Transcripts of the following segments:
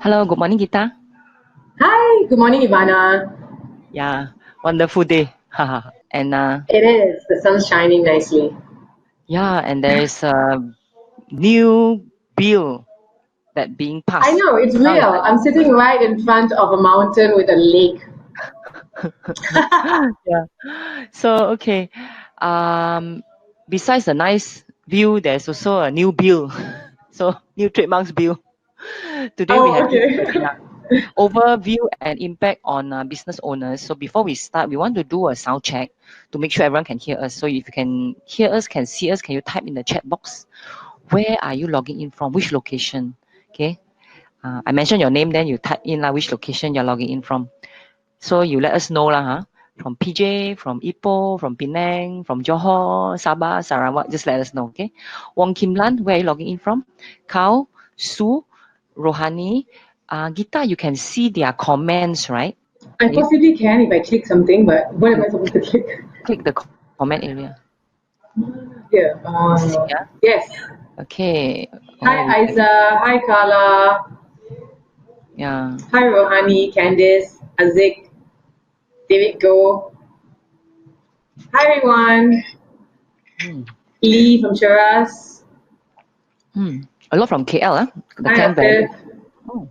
Hello, good morning, Gita. Hi, good morning, Ivana. Yeah, wonderful day. Haha. And It is. The sun's shining nicely. yeah, and there is a new bill that being I passed. know, it's Now it's real. I'm sitting right in front of a mountain with a lake. like yeah. So okay, um, besides the nice view, there's also a new bill. So new trademarks bill. Today we Oh, have this okay. overview and impact on business owners. So before we start, we want to do a sound check to make sure everyone can hear us. So if you can hear us, can see us, can you type in the chat box? Where are you logging in from? Which location? Okay. I mentioned your name, then you type in which location you're logging in from. So you let us know lah, huh? From PJ, from Ipoh, from Penang, from Johor, Sabah, Sarawak. Just let us know, okay? Wong Kim Lan, where are you logging in from? Kao, Su, Rohani, Gita, you can see their comments, right? I Can you possibly can if I click something, but what am I supposed to click? click the comment area? Yeah. See, yeah. Yes. Okay. Hi, Oh, we can. Aiza. Hi, Carla. Yeah. Hi, Rohani, Candice, Azik, David Go. Hi, everyone. Hmm. Lee from Cheras. Hmm. A lot from KL, the Hi, Klang Valley. Afif. Oh.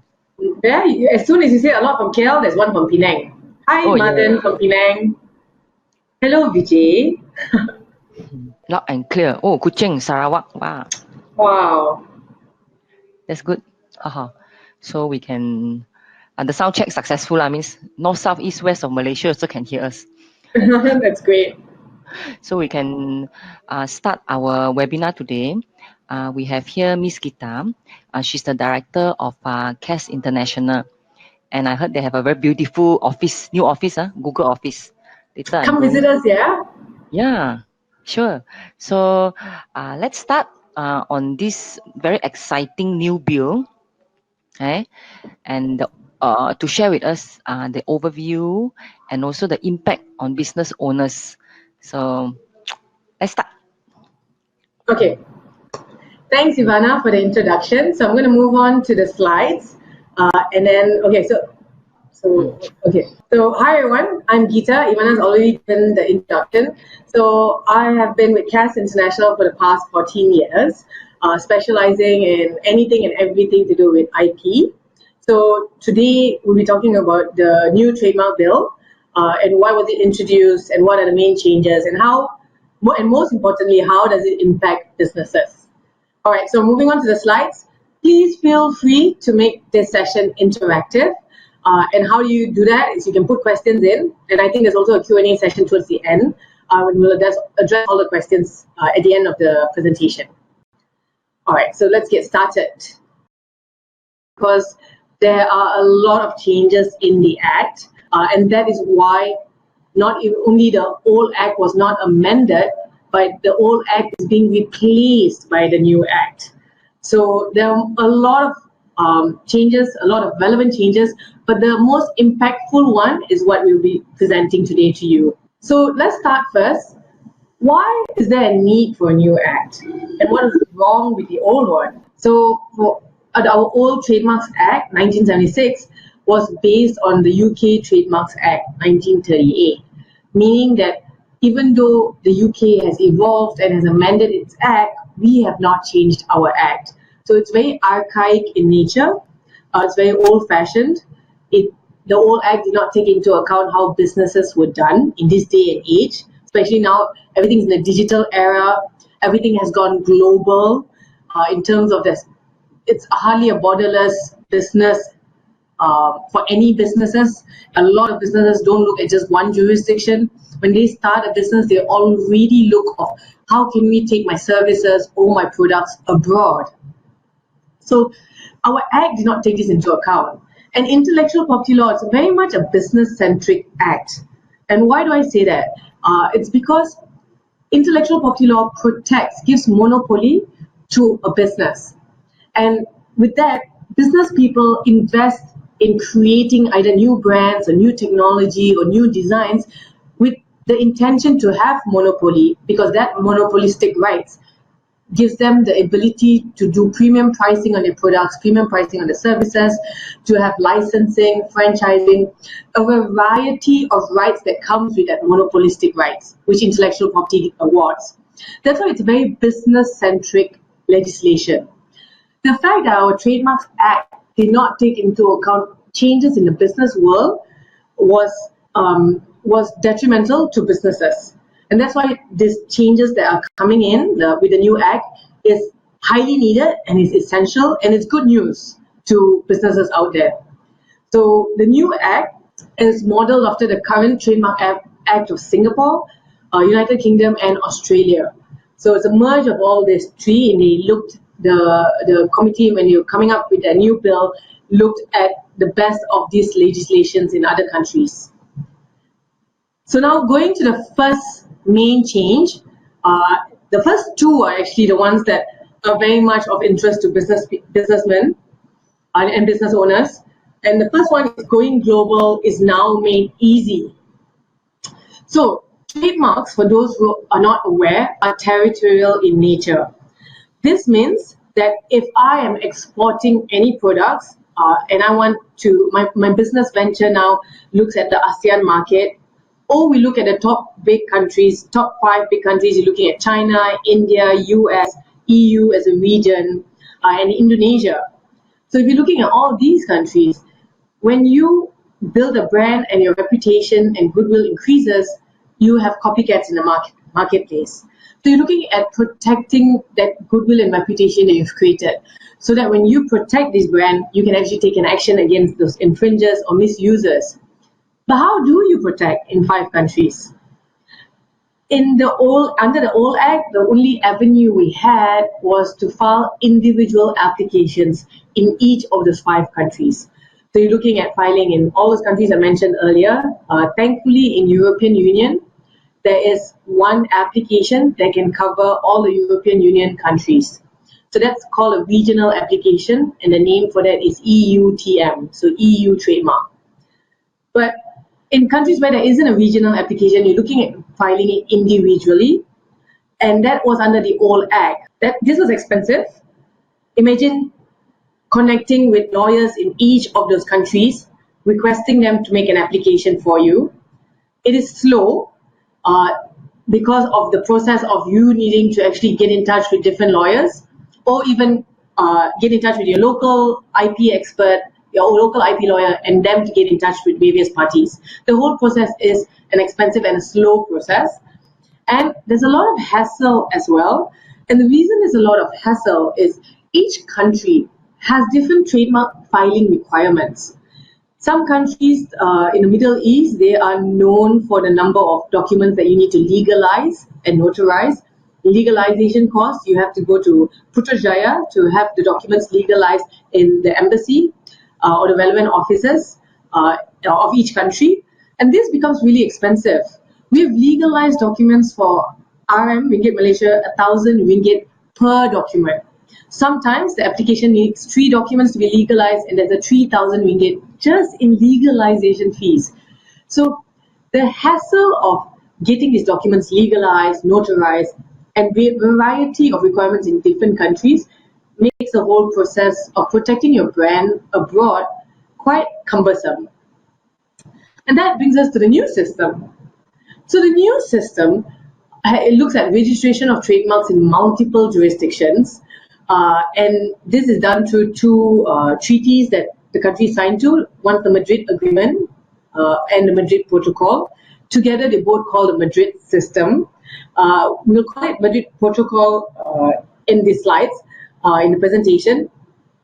There, as soon as you say a lot from KL, there's one from Penang. Hi, Oh yeah. Madan from Penang. Hello, Vijay. Loud and clear. Oh, Kuching, Sarawak. Wow. Wow. That's good. Haha. So we can the sound check successful. Means north, south, east, west of Malaysia also can hear us. That's great. So we can start our webinar today. We have here Miss Gita. She's the director of CAS International. And I heard they have a very beautiful office, new office, Google Office. Later I'm Come going. visit us, yeah? Yeah, sure. So let's start on this very exciting new bill. Okay? And to share with us the overview and also the impact on business owners. So let's start. Okay. Thanks, Ivana, for the introduction. So I'm going to move on to the slides. And then, okay, Mm. okay. So, hi everyone. I'm Geeta. Ivana's already given the introduction. So, I have been with CAS International for the past 14 years, specializing in anything and everything to do with IP. So, today we'll be talking about the new trademark bill and why was it introduced and what are the main changes and how, and most importantly, how does it impact businesses? All right, so moving on to the slides, please feel free to make this session interactive. And how do you do that is you can put questions in, and I think there's also a Q&A session towards the end when we'll address all the questions at the end of the presentation. All right, so let's get started. Because there are a lot of changes in the Act, and that is why not only the old Act was not amended, but the old Act is being replaced by the new Act. So there are a lot of changes, a lot of relevant changes, but the most impactful one is what we'll be presenting today to you. So let's start first. Why is there a need for a new act? And what is wrong with the old one? So our old Trademarks Act, 1976, was based on the UK Trademarks Act, 1938, meaning that even though the UK has evolved and has amended its act, we have not changed our act. So it's very archaic in nature. It's very old-fashioned. The old act did not take into account how businesses were done in this day and age, especially now everything's in the digital era. Everything has gone global in terms of this. It's hardly a borderless business for any businesses. A lot of businesses don't look at just one jurisdiction. When they start a business, they already look at how can we take my services or my products abroad. So our act did not take this into account. And intellectual property law is very much a business-centric act. And why do I say that? It's because intellectual property law protects, gives monopoly to a business. And with that, business people invest in creating either new brands or new technology or new designs with the intention to have monopoly, because that monopolistic rights gives them the ability to do premium pricing on their products, premium pricing on the services, to have licensing, franchising, a variety of rights that comes with that monopolistic rights, which intellectual property awards. That's why it's a very business-centric legislation. The fact that our Trademarks Act did not take into account changes in the business world was detrimental to businesses. And that's why these changes that are coming in with the new act is highly needed and is essential, and it's good news to businesses out there. So the new act is modeled after the current Trademark Act of Singapore, United Kingdom, and Australia. So it's a merge of all these three, and they looked, the committee, when you're coming up with a new bill, looked at the best of these legislations in other countries. So now going to the first main change, the first two are actually the ones that are very much of interest to businessmen and business owners. And the first one is going global is now made easy. So trademarks, for those who are not aware, are territorial in nature. This means that if I am exporting any products and I want to, my business venture now looks at the ASEAN market, or we look at the top big countries, top 5 big countries, you're looking at China, India, US, EU as a region, and Indonesia. So if you're looking at all these countries, when you build a brand and your reputation and goodwill increases, you have copycats in the marketplace. So you're looking at protecting that goodwill and reputation that you've created, so that when you protect this brand, you can actually take an action against those infringers or misusers. But how do you protect in 5 countries? Under the old act, the only avenue we had was to file individual applications in each of those 5 countries. So you're looking at filing in all those countries I mentioned earlier. Thankfully, in European Union, there is one application that can cover all the European Union countries. So that's called a regional application, and the name for that is EUTM, so EU trademark. But in countries where there isn't a regional application, you're looking at filing it individually, and that was under the old act. This was expensive. Imagine connecting with lawyers in each of those countries, requesting them to make an application for you. It is slow because of the process of you needing to actually get in touch with different lawyers, or even get in touch with your local IP expert, your local IP lawyer, and them to get in touch with various parties. The whole process is an expensive and a slow process. And there's a lot of hassle as well. And the reason there's a lot of hassle is each country has different trademark filing requirements. Some countries in the Middle East, they are known for the number of documents that you need to legalize and notarize. Legalization costs, you have to go to Putrajaya to have the documents legalized in the embassy or the relevant offices of each country. And this becomes really expensive. We have legalized documents for Ringgit Malaysia, 1,000 ringgit per document. Sometimes the application needs 3 documents to be legalized, and there's a 3,000 ringgit just in legalization fees. So the hassle of getting these documents legalized, notarized, and the variety of requirements in different countries makes the whole process of protecting your brand abroad quite cumbersome. And that brings us to the new system. So the new system, it looks at registration of trademarks in multiple jurisdictions. And this is done through 2 treaties that the country signed to. One's the Madrid Agreement and the Madrid Protocol. Together, they both call the Madrid system. We'll call it Madrid Protocol in these slides, in the presentation.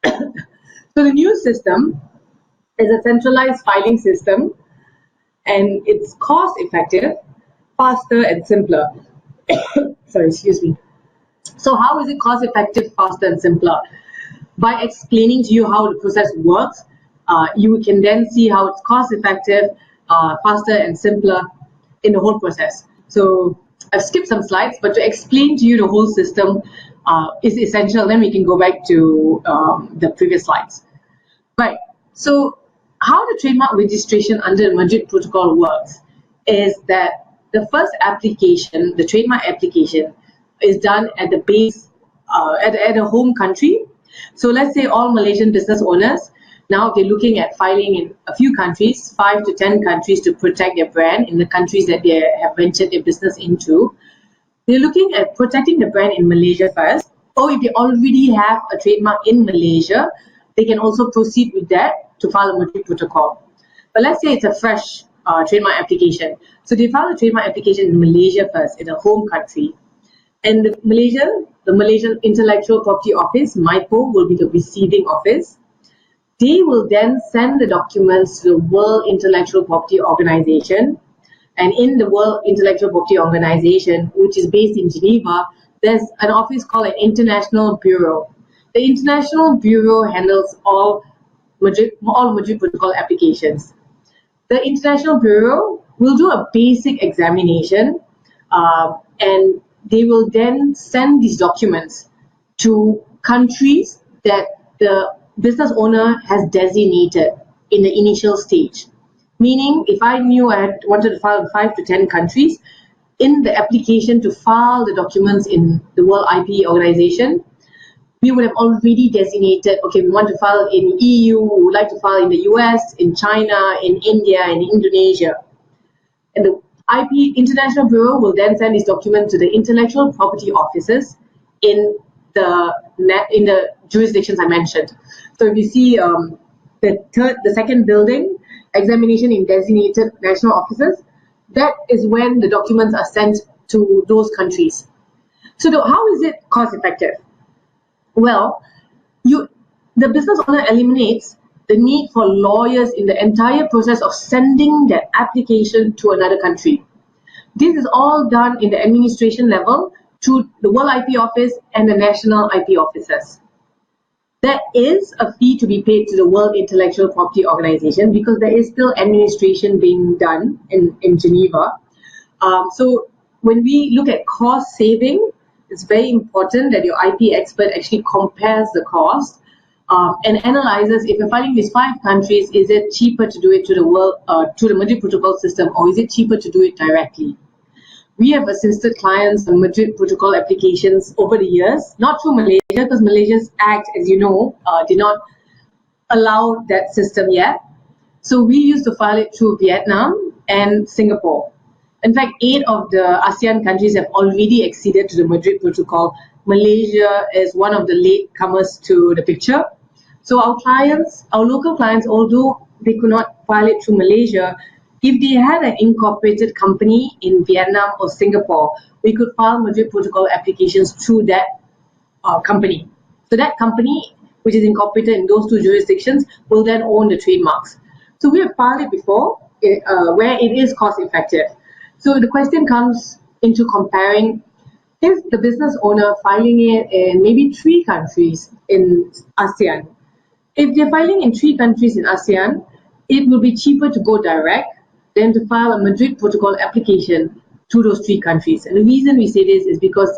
So the new system is a centralized filing system, and it's cost-effective, faster, and simpler. Sorry, excuse me. So how is it cost-effective, faster, and simpler? By explaining to you how the process works, you can then see how it's cost-effective, faster, and simpler in the whole process. So I've skipped some slides, but to explain to you the whole system is essential. Then we can go back to the previous slides. Right. So how the trademark registration under the Madrid Protocol works is that the first application, the trademark application, is done at the base, at a home country. So let's say all Malaysian business owners, now they're looking at filing in a few countries, 5 to 10 countries, to protect their brand in the countries that they have ventured their business into. They're looking at protecting the brand in Malaysia first, or if they already have a trademark in Malaysia, they can also proceed with that to file a Madrid Protocol. But let's say it's a fresh trademark application. So they file a trademark application in Malaysia first, in a home country. And the Malaysian Intellectual Property Office, MIPO, will be the receiving office. They will then send the documents to the World Intellectual Property Organization. And in the World Intellectual Property Organization, which is based in Geneva, there's an office called an International Bureau. The International Bureau handles all Madrid Protocol applications. The International Bureau will do a basic examination, and they will then send these documents to countries that the business owner has designated in the initial stage. Meaning, if I knew I wanted to file in 5 to 10 countries, in the application to file the documents in the World IP Organization, we would have already designated, okay, we want to file in EU, we would like to file in the US, in China, in India, in Indonesia. And the IP International Bureau will then send these documents to the intellectual property offices in the jurisdictions I mentioned. So if you see the second building, examination in designated national offices, that is when the documents are sent to those countries. So how is it cost effective? Well, the business owner eliminates the need for lawyers in the entire process of sending that application to another country. This is all done in the administration level through the World IP Office and the national IP offices. There is a fee to be paid to the World Intellectual Property Organization because there is still administration being done in Geneva. So when we look at cost saving, it's very important that your IP expert actually compares the cost and analyzes, if you're filing these 5 countries, is it cheaper to do it to the Madrid Protocol system, or is it cheaper to do it directly? We have assisted clients on Madrid Protocol applications over the years, not through Malaysia, because Malaysia's Act, as you know, did not allow that system yet. So we used to file it through Vietnam and Singapore. In fact, 8 of the ASEAN countries have already acceded to the Madrid Protocol. Malaysia is one of the latecomers to the picture. So our local clients, although they could not file it through Malaysia, if they had an incorporated company in Vietnam or Singapore, we could file Madrid Protocol applications through that company. So that company, which is incorporated in those 2 jurisdictions, will then own the trademarks. So we have filed it before, where it is cost effective. So the question comes into comparing, is the business owner filing it in maybe 3 countries in ASEAN? If they're filing in 3 countries in ASEAN, it will be cheaper to go direct than to file a Madrid Protocol application to those 3 countries. And the reason we say this is because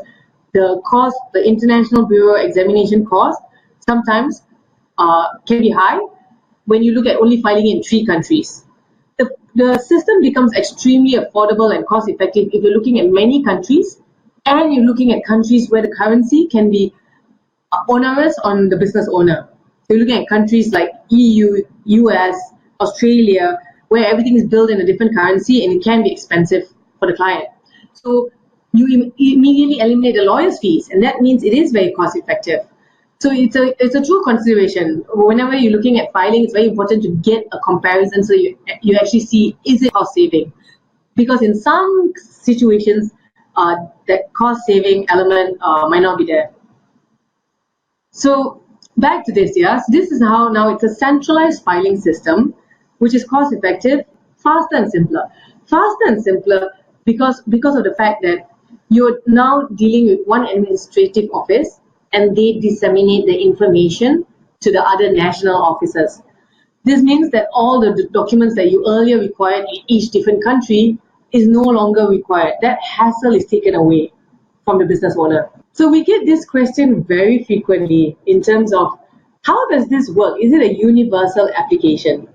the cost, the International Bureau examination cost, sometimes can be high when you look at only filing in 3 countries. The system becomes extremely affordable and cost effective if you're looking at many countries and you're looking at countries where the currency can be onerous on the business owner. So you're looking at countries like EU, US, Australia, where everything is billed in a different currency and it can be expensive for the client. So you immediately eliminate the lawyer's fees, and that means it is very cost effective. So it's a true consideration. Whenever you're looking at filing, it's very important to get a comparison so you actually see, is it cost saving? Because in some situations, that cost saving element might not be there. So back to this, yes. This is how now it's a centralized filing system, which is cost effective, faster and simpler. Faster and simpler because of the fact that you're now dealing with one administrative office and they disseminate the information to the other national offices. This means that all the documents that you earlier required in each different country is no longer required. That hassle is taken away from the business owner. So we get this question very frequently in terms of, how does this work? Is it a universal application?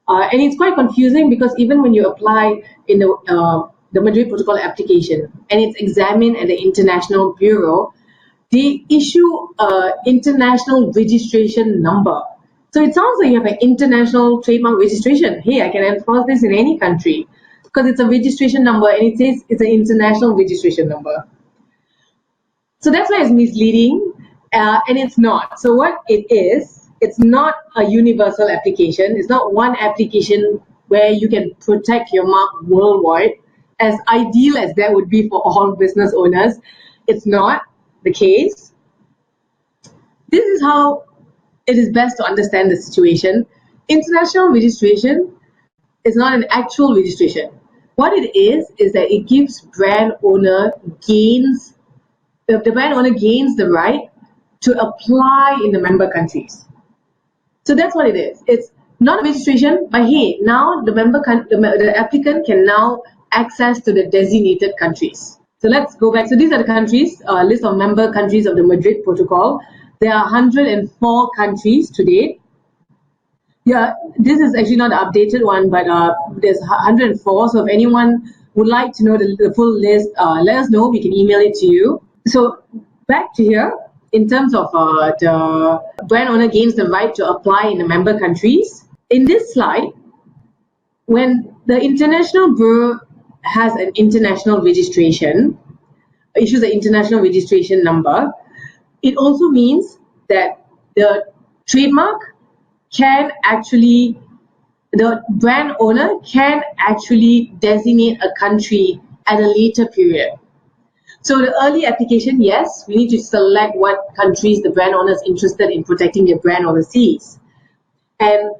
And it's quite confusing because even when you apply in the Madrid Protocol application and it's examined at the International Bureau, they issue an international registration number. So it sounds like you have an international trademark registration. Hey, I can enforce this in any country because it's a registration number and it says it's an international registration number. So that's why it's misleading, and it's not. So what it is, it's not a universal application. It's not one application where you can protect your mark worldwide, as ideal as that would be for all business owners. It's not the case. This is how it is best to understand the situation. International registration is not an actual registration. What it is that it gives brand owner gains, the brand owner gains the right to apply in the member countries. So that's what it is. It's not a registration, but hey, now the applicant can now access to the designated countries. So let's go back. So these are the countries, list of member countries of the Madrid Protocol. There are 104 countries today. Yeah, this is actually not the updated one, but there's 104. So if anyone would like to know the full list, let us know. We can email it to you. So back to here, in terms of the brand owner gains the right to apply in the member countries. In this slide, when the International Bureau has an international registration, issues an international registration number, it also means that the trademark can actually, the brand owner can actually designate a country at a later period. So the early application, yes, we need to select what countries the brand owner is interested in protecting their brand overseas. And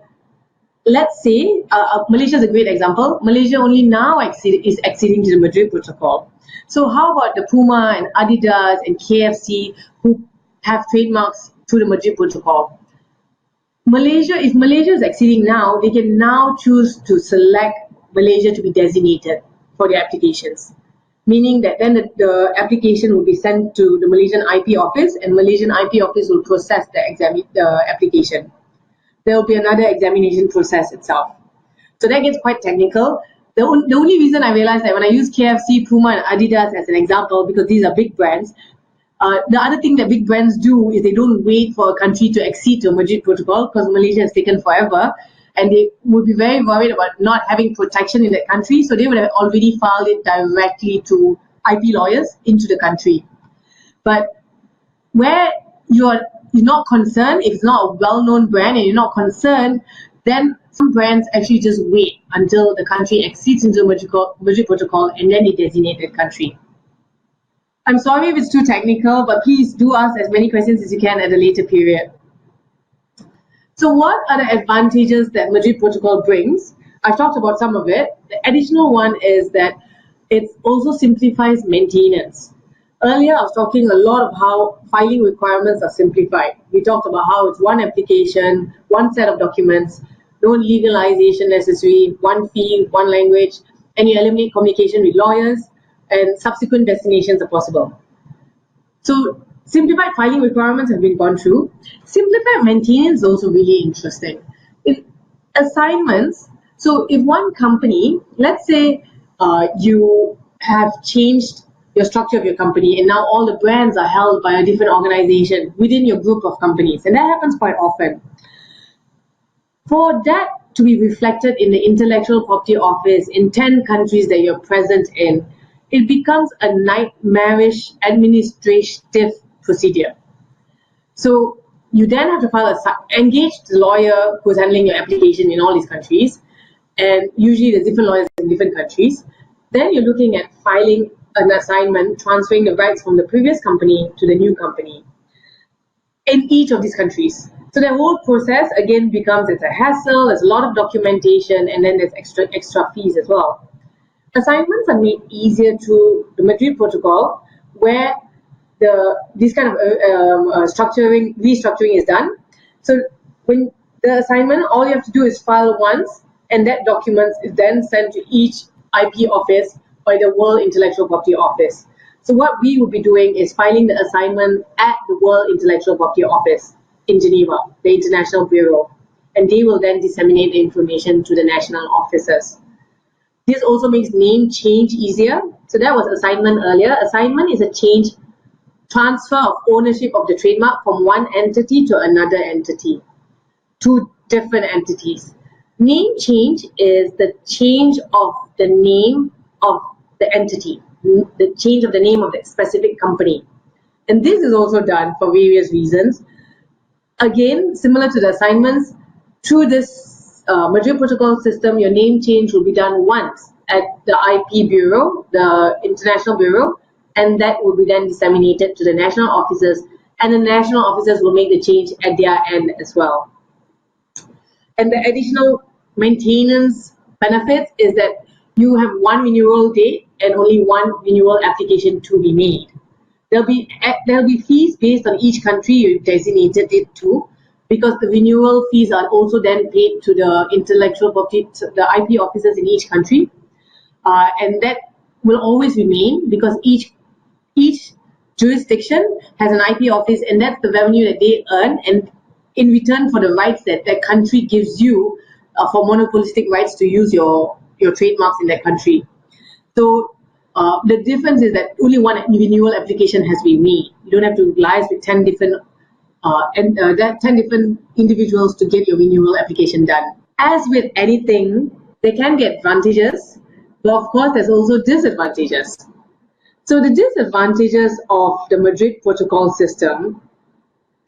let's say, Malaysia is a great example. Malaysia only now is acceding to the Madrid Protocol. So how about the Puma and Adidas and KFC who have trademarks through the Madrid Protocol? If Malaysia is acceding now, they can now choose to select Malaysia to be designated for their applications. Meaning that then the application will be sent to the Malaysian IP office and Malaysian IP office will process the application. There will be another examination process itself. So that gets quite technical. The only reason I realized that when I use KFC, Puma and Adidas as an example, because these are big brands, the other thing that big brands do is they don't wait for a country to accede to a Madrid Protocol because Malaysia has taken forever and they would be very worried about not having protection in that country, so they would have already filed it directly to IP lawyers into the country. But where you're not concerned, if it's not a well-known brand and you're not concerned, then some brands actually just wait until the country accedes into the Madrid Protocol and then they designate that country. I'm sorry if it's too technical, but please do ask as many questions as you can at a later period. So what are the advantages that Madrid Protocol brings? I've talked about some of it. The additional one is that it also simplifies maintenance. Earlier, I was talking a lot of how filing requirements are simplified. We talked about how it's one application, one set of documents, no legalization necessary, one fee, one language, and you eliminate communication with lawyers, and subsequent destinations are possible. So simplified filing requirements have been gone through. Simplified maintenance is also really interesting. In assignments, so if one company, let's say you have changed your structure of your company and now all the brands are held by a different organization within your group of companies, and that happens quite often. For that to be reflected in the intellectual property office in 10 countries that you're present in, it becomes a nightmarish administrative procedure. So you then have to engage the lawyer who's handling your application in all these countries, and usually there's different lawyers in different countries. Then you're looking at filing an assignment, transferring the rights from the previous company to the new company in each of these countries. So the whole process again becomes, it's a hassle, there's a lot of documentation, and then there's extra fees as well. Assignments are made easier through the Madrid Protocol, where this kind of restructuring is done. So when the assignment, all you have to do is file once, and that document is then sent to each IP office by the World Intellectual Property Office. So what we will be doing is filing the assignment at the World Intellectual Property Office in Geneva, the International Bureau. and they will then disseminate the information to the national officers. This also makes name change easier. So that was assignment earlier. Assignment is a transfer of ownership of the trademark from one entity to another entity, two different entities. Name change is the change of the name of the entity, the change of the name of the specific company. And this is also done for various reasons. Again, similar to the assignments, through this Madrid Protocol system, your name change will be done once at the IP Bureau, the International Bureau, and that will be then disseminated to the national officers, and the national officers will make the change at their end as well. And the additional maintenance benefits is that you have one renewal date and only one renewal application to be made. There'll be fees based on each country you designated it to, because the renewal fees are also then paid to the intellectual property, the IP officers in each country, and that will always remain because each jurisdiction has an IP office, and that's the revenue that they earn, and in return for the rights that that country gives you for monopolistic rights to use your trademarks in that country. So the difference is that only one renewal application has been made. You don't have to liaise with 10 different 10 different individuals to get your renewal application done. As with anything, there can be advantages, but of course there's also disadvantages. So the disadvantages of the Madrid Protocol system,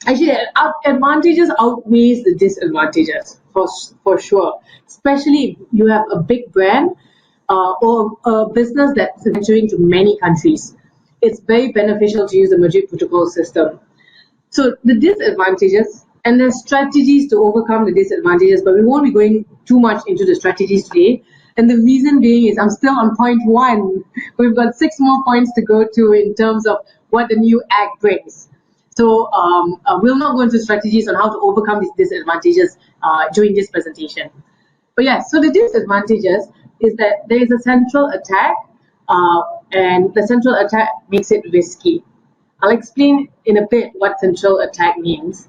actually advantages outweighs the disadvantages for sure, especially if you have a big brand or a business that's venturing to many countries. It's very beneficial to use the Madrid Protocol system. So the disadvantages, and there's strategies to overcome the disadvantages, but we won't be going too much into the strategies today. And the reason being is I'm still on point 1. We've got 6 more points to go to in terms of what the new act brings. So we'll not go into strategies on how to overcome these disadvantages during this presentation. But yeah, so the disadvantages is that there is a central attack, and the central attack makes it risky. I'll explain in a bit what central attack means.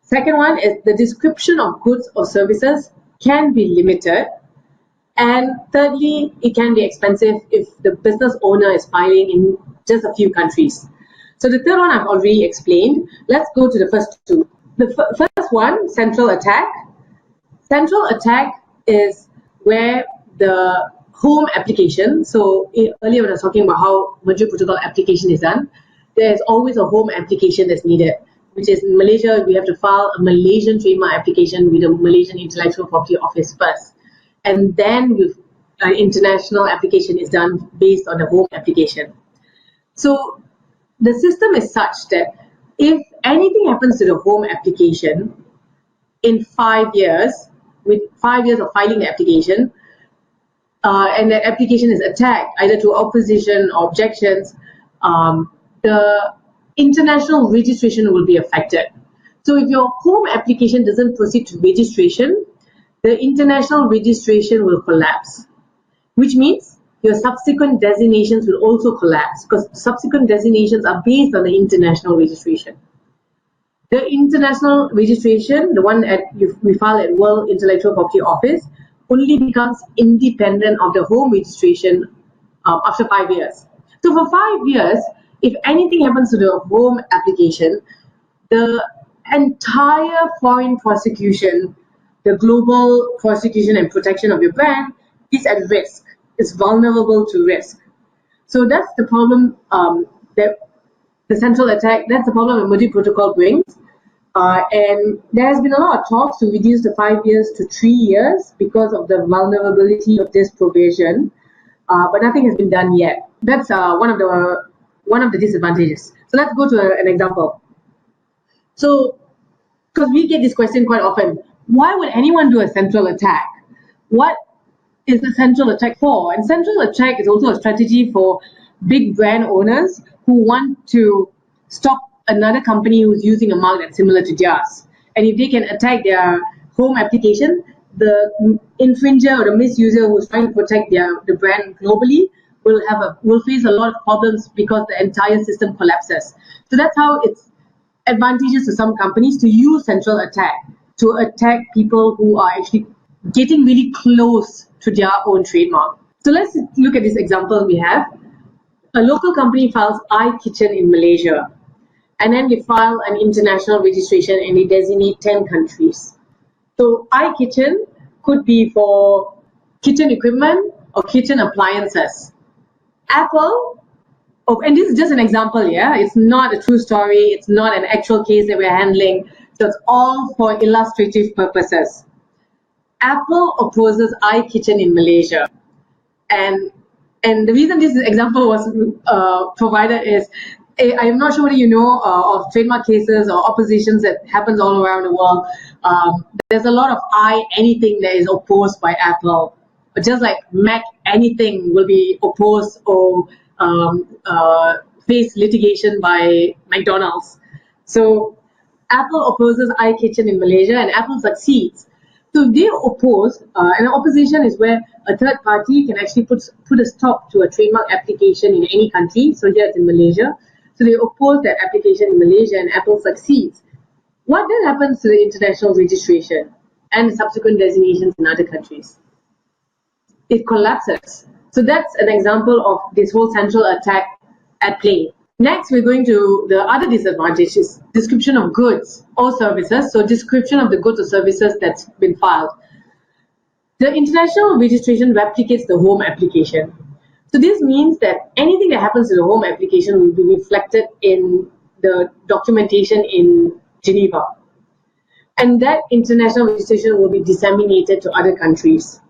Second one is the description of goods or services can be limited. And thirdly, it can be expensive if the business owner is filing in just a few countries. So the third one I've already explained. Let's go to the first two. The first one, central attack. Central attack is where the home application, so earlier when I was talking about how Madrid Protocol application is done, there's always a home application that's needed, which is in Malaysia, we have to file a Malaysian trademark application with the Malaysian Intellectual Property Office first. And then an international application is done based on the home application. So the system is such that if anything happens to the home application in 5 years, with 5 years of filing the application, and the application is attacked either through opposition or objections, the international registration will be affected. So if your home application doesn't proceed to registration, the international registration will collapse, which means your subsequent designations will also collapse because subsequent designations are based on the international registration. The international registration, the one we file at World Intellectual Property Office, only becomes independent of the home registration after 5 years. So for 5 years, if anything happens to the home application, the entire foreign prosecution, the global prosecution and protection of your brand is at risk. It's vulnerable to risk. So that's the problem that the central attack, that's the problem that Madrid Protocol brings. And there has been a lot of talks to reduce the 5 years to 3 years because of the vulnerability of this provision, but nothing has been done yet. That's one of the disadvantages. So let's go to an example. So, because we get this question quite often, why would anyone do a central attack? What is the central attack for? And central attack is also a strategy for big brand owners who want to stop another company who's using a mark that's similar to theirs. And if they can attack their home application, the infringer or the misuser who's trying to protect the brand globally will face a lot of problems because the entire system collapses. So that's how it's advantageous to some companies to use central attack to attack people who are actually getting really close to their own trademark. So let's look at this example we have. A local company files iKitchen in Malaysia, and then they file an international registration and they designate 10 countries. So iKitchen could be for kitchen equipment or kitchen appliances. Apple, and this is just an example, yeah? It's not a true story, it's not an actual case that we're handling, so it's all for illustrative purposes. Apple opposes iKitchen in Malaysia. And the reason this example was provided is, I'm not sure whether you know of trademark cases or oppositions that happens all around the world. There's a lot of anything that is opposed by Apple. But just like Mac anything will be opposed or face litigation by McDonald's. So Apple opposes iKitchen in Malaysia and Apple succeeds. So they oppose, and opposition is where a third party can actually put a stop to a trademark application in any country. So here it's in Malaysia. So they oppose that application in Malaysia and Apple succeeds. What then happens to the international registration and subsequent designations in other countries? It collapses. So that's an example of this whole central attack at play. Next, we're going to the other disadvantage is description of goods or services. So description of the goods or services that's been filed. The international registration replicates the home application. So this means that anything that happens to the home application will be reflected in the documentation in Geneva. And that international registration will be disseminated to other countries.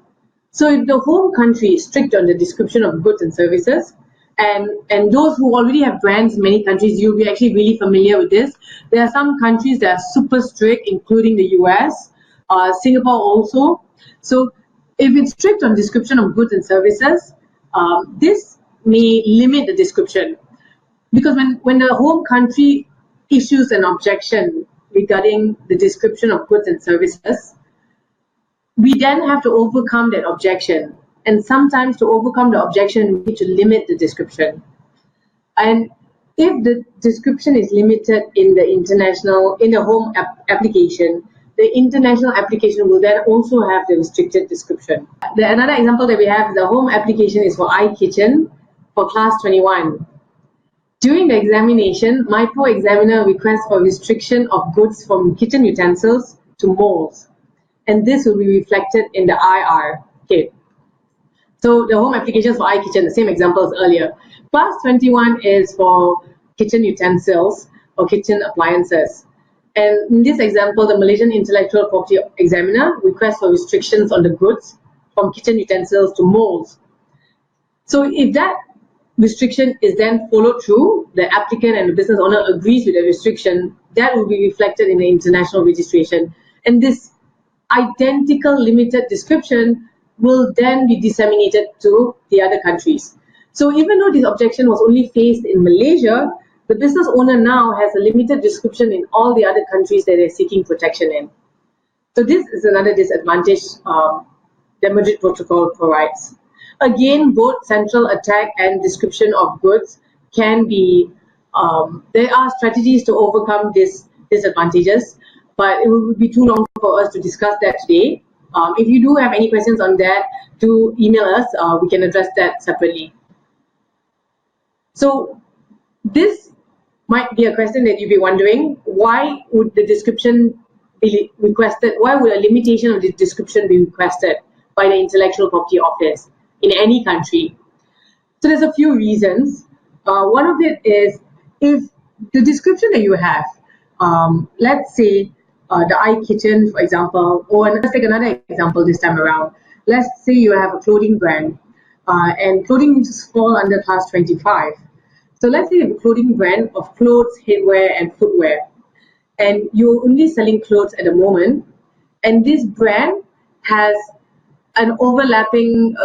So if the home country is strict on the description of goods and services, and those who already have brands in many countries, you'll be actually really familiar with this. There are some countries that are super strict, including the US, Singapore also. So if it's strict on description of goods and services, this may limit the description. Because when the home country issues an objection regarding the description of goods and services, we then have to overcome that objection. And sometimes to overcome the objection, we need to limit the description. And if the description is limited in the home application, the international application will then also have the restricted description. Another example that we have is the home application is for iKitchen for class 21. During the examination, my examiner requests for restriction of goods from kitchen utensils to molds. And this will be reflected in the IR. Okay. So the home applications for iKitchen, the same example as earlier. Class 21 is for kitchen utensils or kitchen appliances. And in this example, the Malaysian Intellectual Property Examiner requests for restrictions on the goods from kitchen utensils to molds. So if that restriction is then followed through, the applicant and the business owner agrees with the restriction, that will be reflected in the international registration. And this identical limited description will then be disseminated to the other countries. So even though this objection was only faced in Malaysia, the business owner now has a limited description in all the other countries that they're seeking protection in. So this is another disadvantage that Madrid Protocol provides. Again, both central attack and description of goods can be, there are strategies to overcome these disadvantages, but it will be too long for us to discuss that today. If you do have any questions on that, do email us. We can address that separately. So this might be a question that you'd be wondering, why would the description be requested? Why would a limitation of the description be requested by the Intellectual Property Office in any country? So there's a few reasons. One of it is, if the description that you have, let's say, the iKitchen, for example, or let's take another example this time around. Let's say you have a clothing brand, and clothing fall under class 25. So let's say you have a clothing brand of clothes, headwear, and footwear, and you're only selling clothes at the moment, and this brand has an overlapping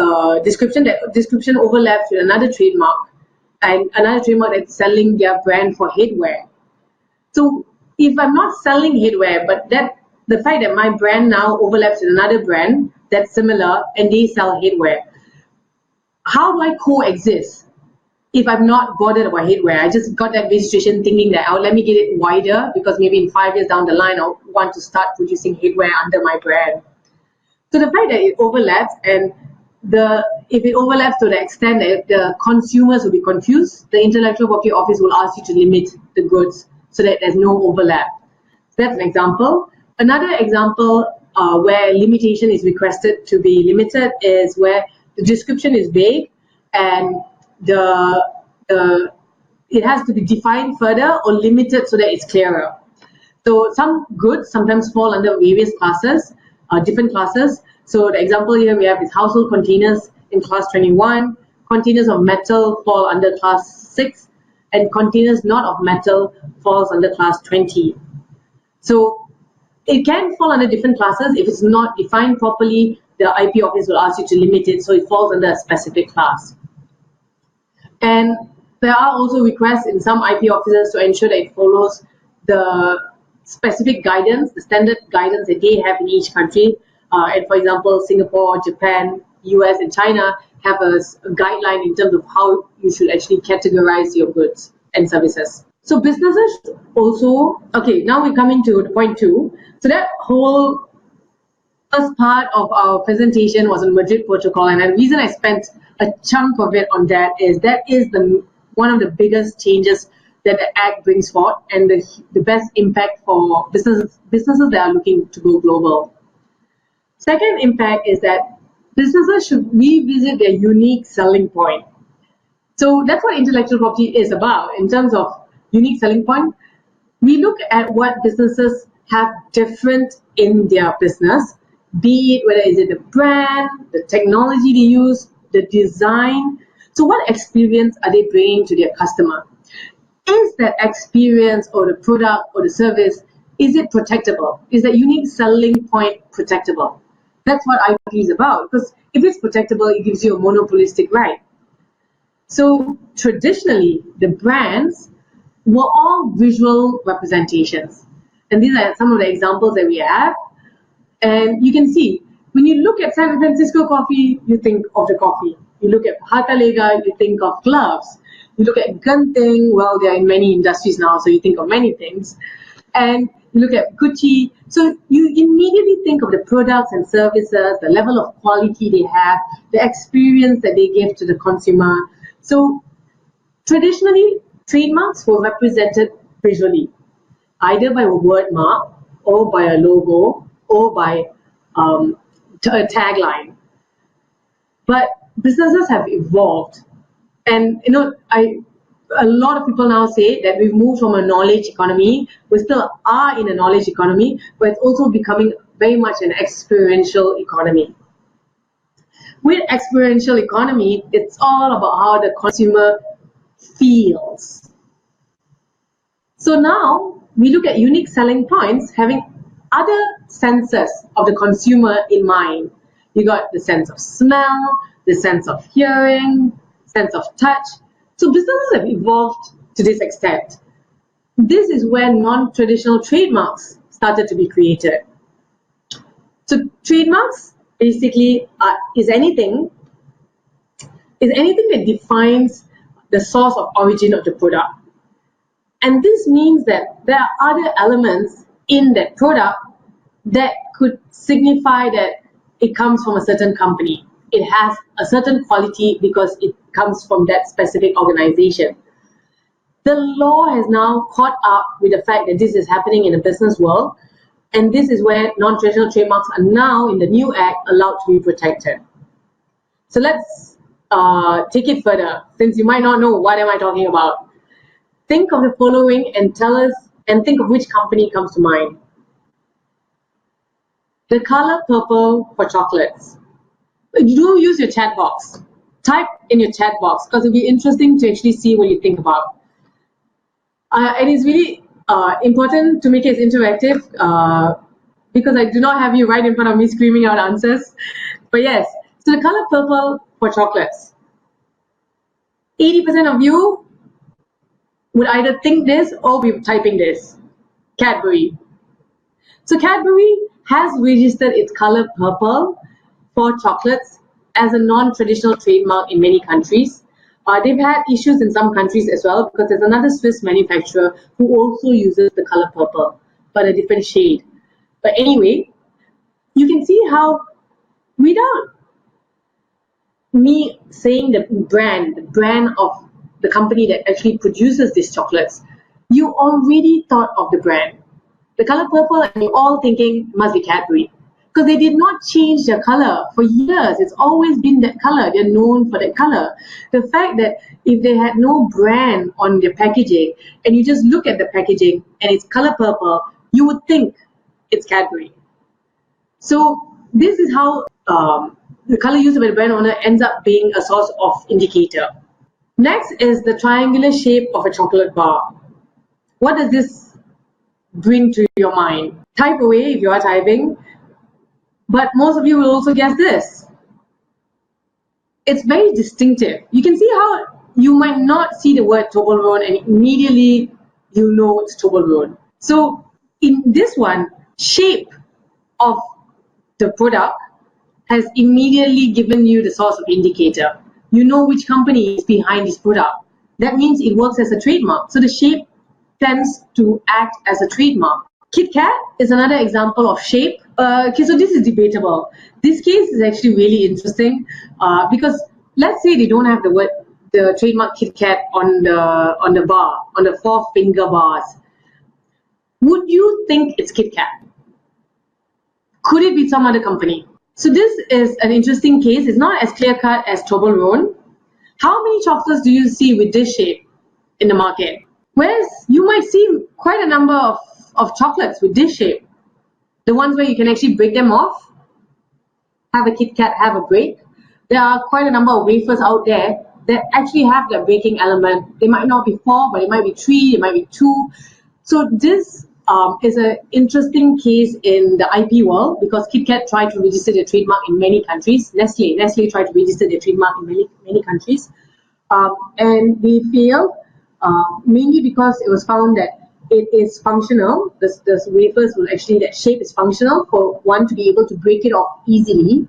description. That description overlaps with another trademark, and another trademark that's selling their brand for headwear. So if I'm not selling headwear, but the fact that my brand now overlaps with another brand that's similar and they sell headwear, how do I coexist? if I'm not bothered about headwear, I just got that registration thinking that, oh, let me get it wider because maybe in 5 years down the line, I'll want to start producing headwear under my brand. So the fact that it overlaps, and if it overlaps to the extent that the consumers will be confused, the intellectual property office will ask you to limit the goods so that there's no overlap. So that's an example. Another example where limitation is requested to be limited is where the description is vague and it has to be defined further or limited so that it's clearer. So some goods sometimes fall under various classes, different classes. So the example here we have is household containers in class 21, containers of metal fall under class 6, and containers not of metal falls under class 20. So it can fall under different classes. If it's not defined properly, the IP office will ask you to limit it so it falls under a specific class. And there are also requests in some IP offices to ensure that it follows the specific guidance, the standard guidance that they have in each country. And for example, Singapore, Japan, US, and China have a guideline in terms of how you should actually categorize your goods and services. So businesses also, okay, now we're coming to point 2. So that whole first part of our presentation was on Madrid Protocol, and the reason I spent a chunk of it on that is one of the biggest changes that the Act brings forth and the best impact for businesses that are looking to go global. Second impact is that businesses should revisit their unique selling point. So that's what intellectual property is about. In terms of unique selling point, we look at what businesses have different in their business, be it whether is it the brand, the technology they use, the design. So what experience are they bringing to their customer? Is that experience or the product or the service, is it protectable? Is that unique selling point protectable? That's what IP is about, because if it's protectable, it gives you a monopolistic right. So traditionally, the brands were all visual representations. And these are some of the examples that we have. And you can see, when you look at San Francisco coffee, you think of the coffee. You look at Hartalega, you think of gloves. You look at Genting, well, they're in many industries now, so you think of many things. And you look at Gucci, so you immediately think of the products and services, the level of quality they have, the experience that they give to the consumer. So traditionally, trademarks were represented visually, either by a word mark or by a logo or by a tagline. But businesses have evolved. And a lot of people now say that we've moved from a knowledge economy. We still are in a knowledge economy, but it's also becoming very much an experiential economy. With experiential economy, it's all about how the consumer feels. So now we look at unique selling points having other senses of the consumer in mind. You got the sense of smell, the sense of hearing, sense of touch. So businesses have evolved to this extent. This is where non-traditional trademarks started to be created. So trademarks basically is anything that defines the source of origin of the product. And this means that there are other elements in that product that could signify that it comes from a certain company. It has a certain quality because it comes from that specific organization. The law has now caught up with the fact that this is happening in the business world, and this is where non-traditional trademarks are now, in the new Act, allowed to be protected. So let's take it further, since you might not know what am I talking about. Think of the following and tell us, and think of which company comes to mind. The color purple for chocolates. Do use your chat box. Type in your chat box, because it'll be interesting to actually see what you think about. And it's really important to make it interactive because I do not have you right in front of me screaming out answers. But yes, so the color purple for chocolates. 80% of you would either think this or be typing this. Cadbury. So Cadbury has registered its color purple for chocolates as a non-traditional trademark in many countries. They've had issues in some countries as well because there's another Swiss manufacturer who also uses the color purple, but a different shade. But anyway, you can see how without me saying the brand of the company that actually produces these chocolates, you already thought of the brand. The color purple, and you're all thinking must be Cadbury. Because they did not change their color for years. It's always been that color. They're known for that color. The fact that if they had no brand on their packaging and you just look at the packaging and it's color purple, you would think it's Cadbury. So this is how the color used by the brand owner ends up being a source of indicator. Next is the triangular shape of a chocolate bar. What does this bring to your mind? Type away if you are typing. But most of you will also guess this. It's very distinctive. You can see how you might not see the word Toblerone and immediately you know it's Toblerone. So in this one, shape of the product has immediately given you the source of indicator. You know which company is behind this product. That means it works as a trademark. So the shape tends to act as a trademark. Kit Kat is another example of shape. Okay, so this is debatable. This case is actually really interesting because let's say they don't have the trademark Kit Kat on the bar, on the 4-finger bars. Would you think it's Kit Kat? Could it be some other company? So this is an interesting case. It's not as clear-cut as Toblerone. How many chocolates do you see with this shape in the market? Whereas you might see quite a number of chocolates with this shape. The ones where you can actually break them off, have a Kit Kat, have a break. There are quite a number of wafers out there that actually have the breaking element. They might not be 4, but it might be 3, it might be 2. So this is an interesting case in the IP world because Kit Kat tried to register their trademark in many countries. Nestle tried to register their trademark in many countries. And they failed mainly because it was found that it is functional. The wafers will actually, that shape is functional for one to be able to break it off easily.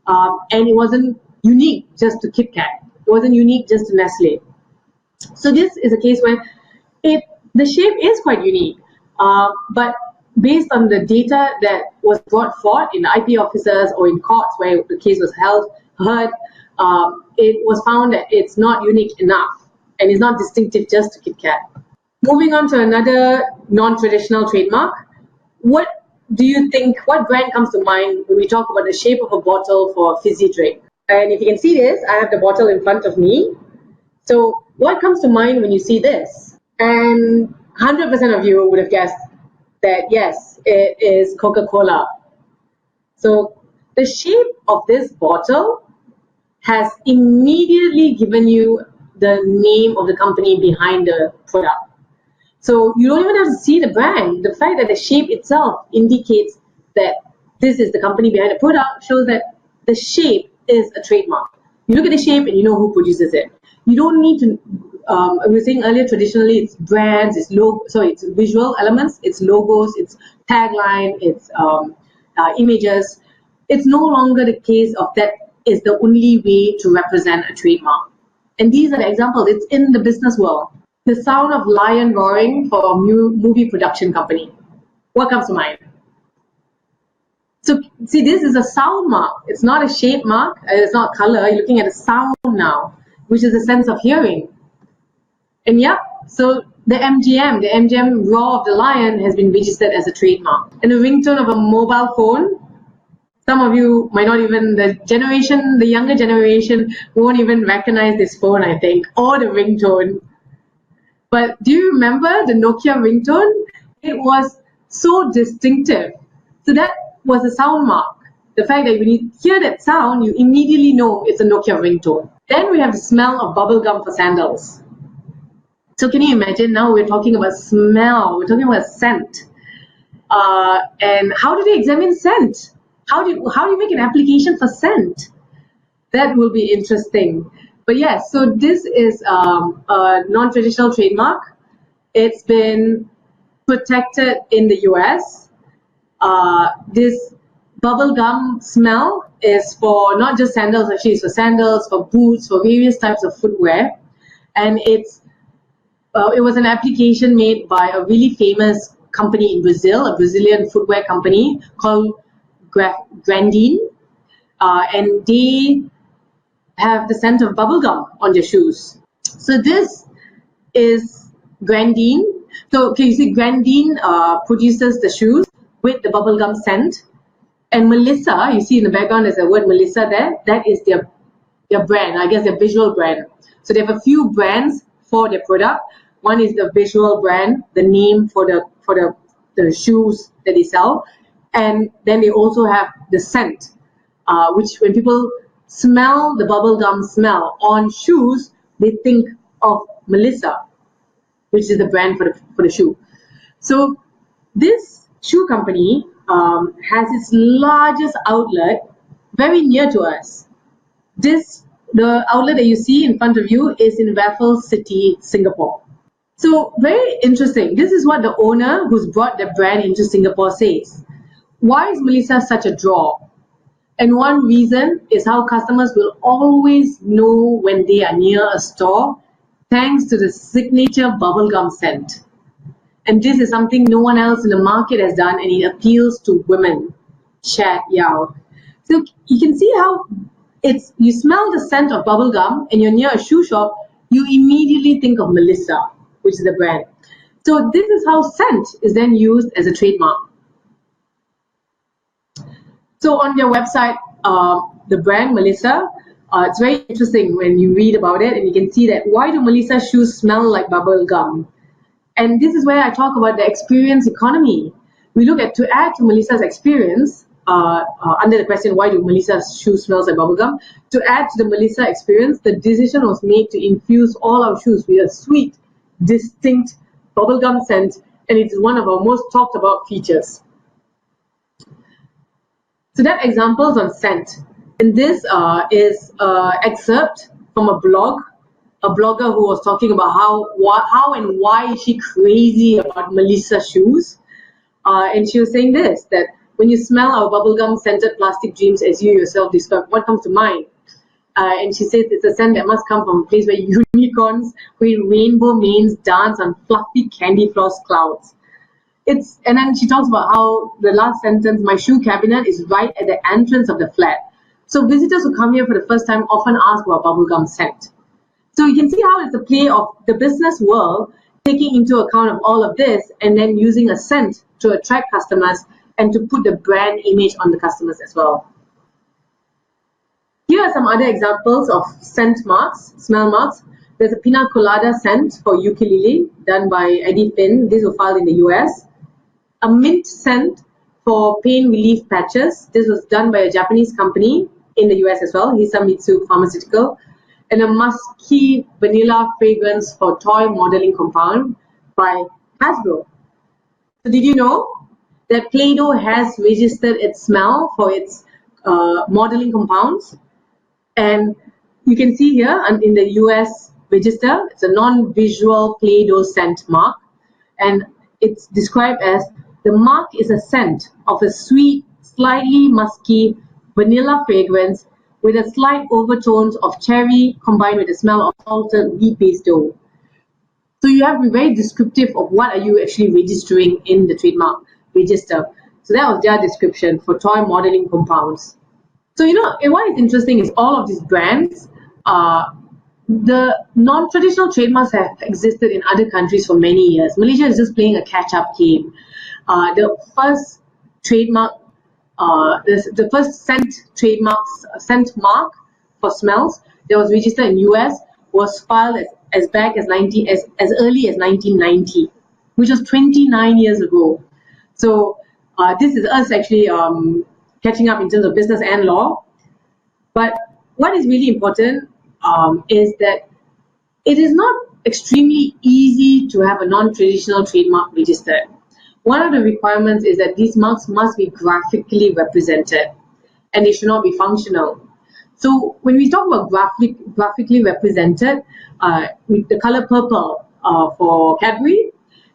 And it wasn't unique just to Kit Kat. It wasn't unique just to Nestle. So this is a case where the shape is quite unique. But based on the data that was brought forth in the IP offices or in courts where the case was heard, it was found that it's not unique enough and it's not distinctive just to Kit Kat. Moving on to another non-traditional trademark, what do you think, what brand comes to mind when we talk about the shape of a bottle for a fizzy drink? And if you can see this, I have the bottle in front of me. So what comes to mind when you see this? And 100% of you would have guessed that yes, it is Coca-Cola. So the shape of this bottle has immediately given you the name of the company behind the product. So you don't even have to see the brand. The fact that the shape itself indicates that this is the company behind the product shows that the shape is a trademark. You look at the shape and you know who produces it. You don't need to, we were saying earlier, traditionally it's brands, it's it's visual elements, it's logos, it's tagline, it's images. It's no longer the case of that is the only way to represent a trademark. And these are the examples. It's in the business world. The sound of lion roaring for a movie production company. What comes to mind? So see, this is a sound mark. It's not a shape mark. It's not color. You're looking at a sound now, which is a sense of hearing. And yeah, so the MGM roar of the lion has been registered as a trademark. And the ringtone of a mobile phone, some of you might not even, the younger generation won't even recognize this phone, I think, or the ringtone. But do you remember the Nokia ringtone? It was so distinctive. So that was a sound mark. The fact that when you hear that sound, you immediately know it's a Nokia ringtone. Then we have the smell of bubblegum for sandals. So can you imagine, now we're talking about smell, we're talking about scent. And how do they examine scent? How do you make an application for scent? That will be interesting. But yes, so this is a non-traditional trademark. It's been protected in the US. This bubble gum smell is for not just sandals, actually it's for sandals, for boots, for various types of footwear. And it was an application made by a really famous company in Brazil, a Brazilian footwear company called Grandin, and they have the scent of bubblegum on their shoes. So this is Grandin. So okay, you see Grandin produces the shoes with the bubblegum scent. And Melissa, you see in the background there's the word Melissa there, that is their brand, I guess their visual brand. So they have a few brands for their product. One is the visual brand, the name for the shoes that they sell. And then they also have the scent, which when people smell the bubblegum smell on shoes, they think of Melissa, which is the brand for the shoe. So this shoe company has its largest outlet very near to us. The outlet that you see in front of you is in Raffles City, Singapore. So very interesting. This is what the owner who's brought the brand into Singapore says. Why is Melissa such a draw? And one reason is how customers will always know when they are near a store thanks to the signature bubblegum scent. And this is something no one else in the market has done, and it appeals to women. Chat Yao. So you can see how you smell the scent of bubblegum and you're near a shoe shop, you immediately think of Melissa, which is the brand. So this is how scent is then used as a trademark. So on their website, the brand Melissa, it's very interesting when you read about it, and you can see that why do Melissa shoes smell like bubble gum? And this is where I talk about the experience economy. We look at, to add to Melissa's experience, under the question, why do Melissa's shoes smell like bubblegum? To add to the Melissa experience, the decision was made to infuse all our shoes with a sweet, distinct bubblegum scent, and it's one of our most talked about features. So that example is on scent. And this is an excerpt from a blog, a blogger who was talking about how and why is she crazy about Melissa shoes. And she was saying this, that when you smell our bubblegum scented plastic dreams as you yourself described, what comes to mind? And she says it's a scent that must come from a place where unicorns with rainbow manes dance on fluffy candy floss clouds. And then she talks about how the last sentence, my shoe cabinet is right at the entrance of the flat. So visitors who come here for the first time often ask about bubblegum scent. So you can see how it's a play of the business world taking into account of all of this and then using a scent to attract customers and to put the brand image on the customers as well. Here are some other examples of scent marks, smell marks. There's a pina colada scent for ukulele done by Eddie Finn. This was filed in the US. A mint scent for pain relief patches. This was done by a Japanese company in the US as well, Hisamitsu Pharmaceutical. And a musky vanilla fragrance for toy modeling compound by Hasbro. So did you know that Play-Doh has registered its smell for its modeling compounds? And you can see here in the US register, it's a non-visual Play-Doh scent mark. And it's described as the mark is a scent of a sweet, slightly musky vanilla fragrance with a slight overtones of cherry combined with the smell of salted wheat-based dough. So you have to be very descriptive of what are you actually registering in the trademark register. So that was their description for toy modeling compounds. So you know, what is interesting is all of these brands, the non-traditional trademarks have existed in other countries for many years. Malaysia is just playing a catch-up game. The first trademark, the first scent mark for smells that was registered in US was filed as back as early as 1990, which was 29 years ago. So this is us actually catching up in terms of business and law. But what is really important is that it is not extremely easy to have a non-traditional trademark registered. One of the requirements is that these marks must be graphically represented and they should not be functional. So when we talk about graphically represented, with the color purple for Cadbury,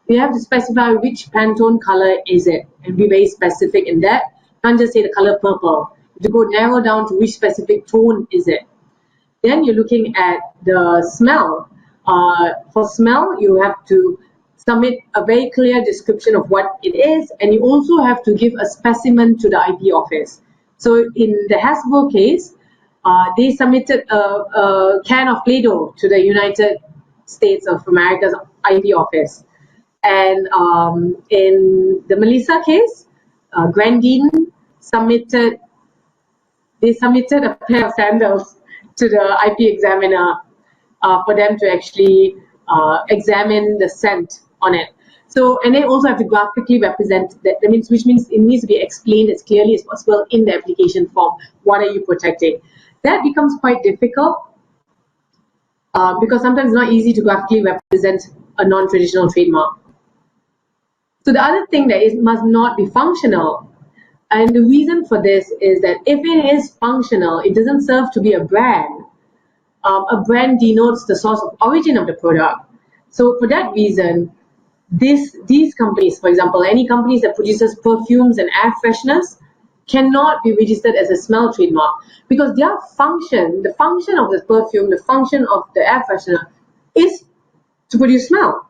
we have to specify which Pantone color is it and be very specific in that. can't just say the color purple. You go narrow down to which specific tone is it. Then you're looking at the smell. For smell, you have to submit a very clear description of what it is, and you also have to give a specimen to the IP office. So in the Hasbro case, they submitted a can of Play-Doh to the United States of America's IP office. And in the Malaysia case, Grandin submitted a pair of sandals to the IP examiner for them to actually examine the scent on it. So, and they also have to graphically represent that, which means it needs to be explained as clearly as possible in the application form. What are you protecting? That becomes quite difficult because sometimes it's not easy to graphically represent a non-traditional trademark. So the other thing that must not be functional. And the reason for this is that if it is functional, it doesn't serve to be a brand. A brand denotes the source of origin of the product. So for that reason, these companies, for example, any companies that produces perfumes and air fresheners cannot be registered as a smell trademark because their function, the function of the perfume, the function of the air freshener is to produce smell.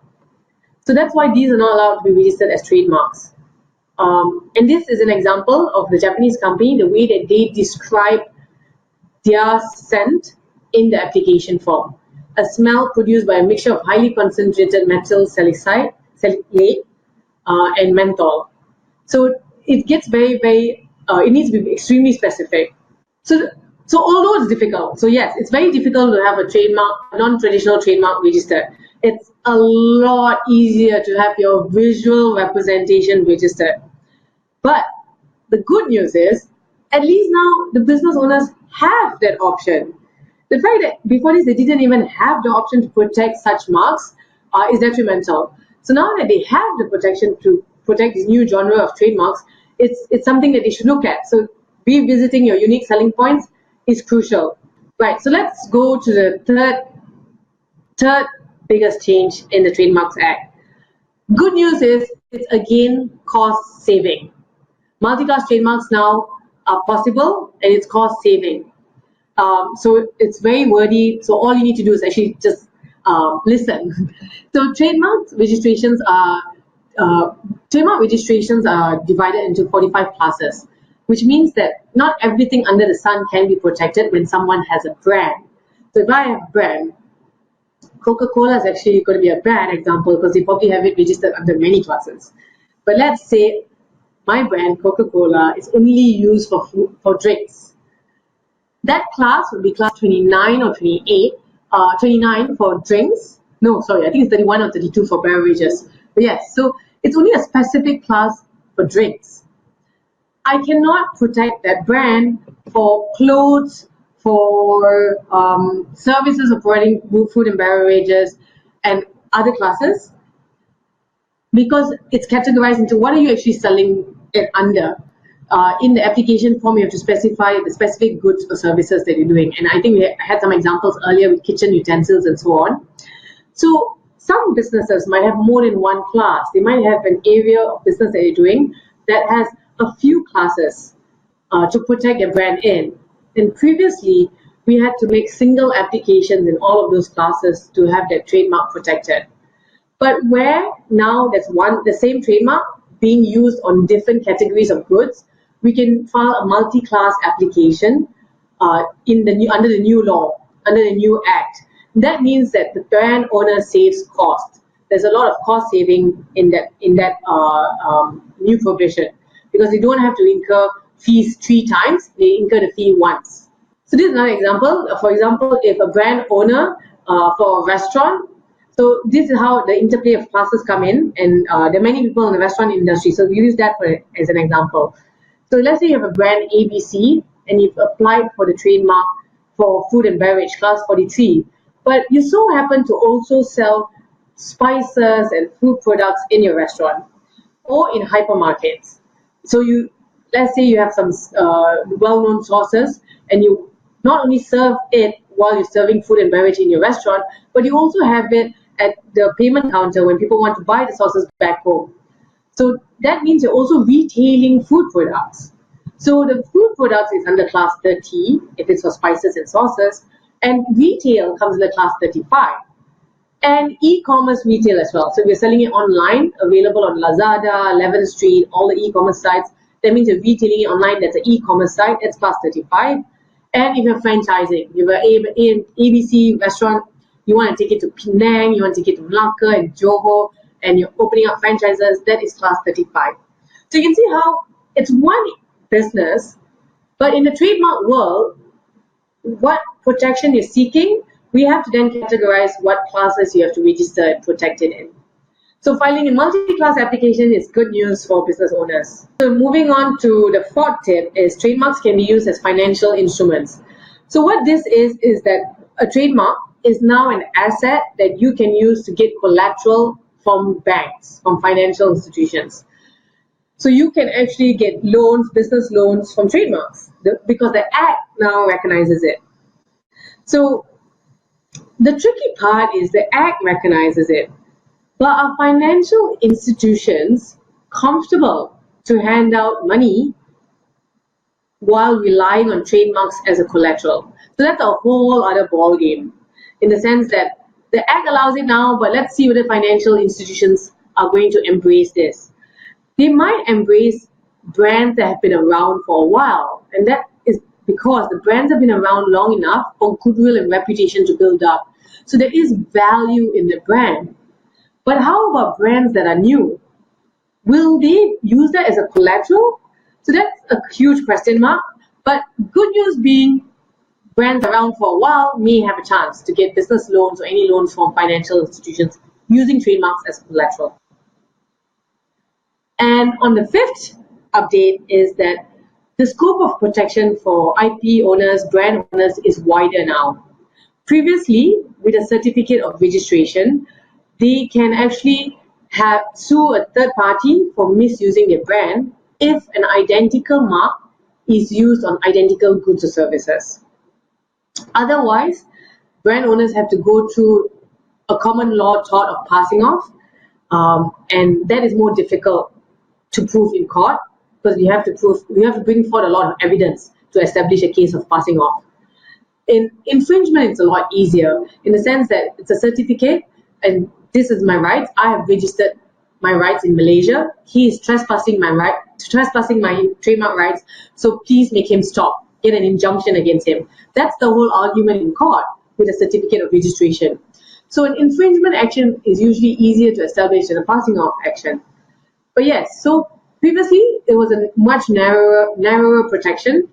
So that's why these are not allowed to be registered as trademarks. And this is an example of the Japanese company, the way that they describe their scent in the application form. A smell produced by a mixture of highly concentrated methyl salicylate and menthol. So it gets very, it needs to be extremely specific. So although it's difficult, so yes, it's very difficult to have a trademark, non-traditional trademark registered. It's a lot easier to have your visual representation registered. But the good news is, at least now the business owners have that option. The fact that before this they didn't even have the option to protect such marks is detrimental. So now that they have the protection to protect this new genre of trademarks, it's something that they should look at. So revisiting your unique selling points is crucial. Right, so let's go to the third biggest change in the Trademarks Act. Good news is it's again cost saving. Multi-class trademarks now are possible and it's cost saving. So it's very wordy. So all you need to do is actually just listen. So trademark registrations are divided into 45 classes, which means that not everything under the sun can be protected when someone has a brand. So if I have a brand, Coca-Cola is actually going to be a bad example because they probably have it registered under many classes. But let's say my brand, Coca-Cola, is only used for drinks. That class would be class 29 or 28. 29 for drinks. No, sorry, I think it's 31 or 32 for beverages. But yes, so it's only a specific class for drinks. I cannot protect that brand for clothes, for services of providing food and beverages and other classes, because it's categorized into what are you actually selling it under. In the application form, you have to specify the specific goods or services that you're doing. And I think we had some examples earlier with kitchen utensils and so on. So some businesses might have more than one class. They might have an area of business that you're doing that has a few classes to protect your brand in. And previously, we had to make single applications in all of those classes to have that trademark protected. But where now there's the same trademark being used on different categories of goods, we can file a multi-class application under the new law, under the new act. That means that the brand owner saves cost. There's a lot of cost saving in that new provision because they don't have to incur fees 3 times, they incur the fee once. So this is another example. For example, if a brand owner for a restaurant, so this is how the interplay of classes come in, and there are many people in the restaurant industry, so we use that as an example. So let's say you have a brand ABC and you've applied for the trademark for food and beverage, class 43, but you so happen to also sell spices and food products in your restaurant or in hypermarkets. So let's say you have some well-known sauces and you not only serve it while you're serving food and beverage in your restaurant, but you also have it at the payment counter when people want to buy the sauces back home. So that means you're also retailing food products. So the food products is under class 30, if it's for spices and sauces, and retail comes under class 35. And e-commerce retail as well. So we're selling it online, available on Lazada, 11th Street, all the e-commerce sites. That means you're retailing it online, that's an e-commerce site, that's class 35. And if you're franchising, you have an ABC restaurant, you want to take it to Penang, you want to take it to Malacca and Johor, and you're opening up franchises, that is class 35. So you can see how it's one business, but in the trademark world, what protection you're seeking, we have to then categorize what classes you have to register and protect it in. So filing a multi-class application is good news for business owners. So moving on to the fourth tip is trademarks can be used as financial instruments. So what this is that a trademark is now an asset that you can use to get collateral from banks, from financial institutions. So you can actually get loans, business loans from trademarks because the Act now recognizes it. So the tricky part is the Act recognizes it, but are financial institutions comfortable to hand out money while relying on trademarks as a collateral? So that's a whole other ball game, in the sense that the Act allows it now, but let's see whether financial institutions are going to embrace this. They might embrace brands that have been around for a while, and that is because the brands have been around long enough for goodwill and reputation to build up. So there is value in the brand. But how about brands that are new? Will they use that as a collateral? So that's a huge question mark. But good news being, brands around for a while may have a chance to get business loans or any loans from financial institutions using trademarks as collateral. And on the fifth update is that the scope of protection for IP owners, brand owners is wider now. Previously, with a certificate of registration, they can actually sue a third party for misusing their brand if an identical mark is used on identical goods or services. Otherwise, brand owners have to go through a common law tort of passing off, and that is more difficult to prove in court because we have to bring forward a lot of evidence to establish a case of passing off. In infringement, it's a lot easier in the sense that it's a certificate and this is my rights. I have registered my rights in Malaysia. He is trespassing my trademark rights. So please make him stop. Get an injunction against him. That's the whole argument in court with a certificate of registration. So an infringement action is usually easier to establish than a passing off action. But yes, so previously it was a much narrower protection,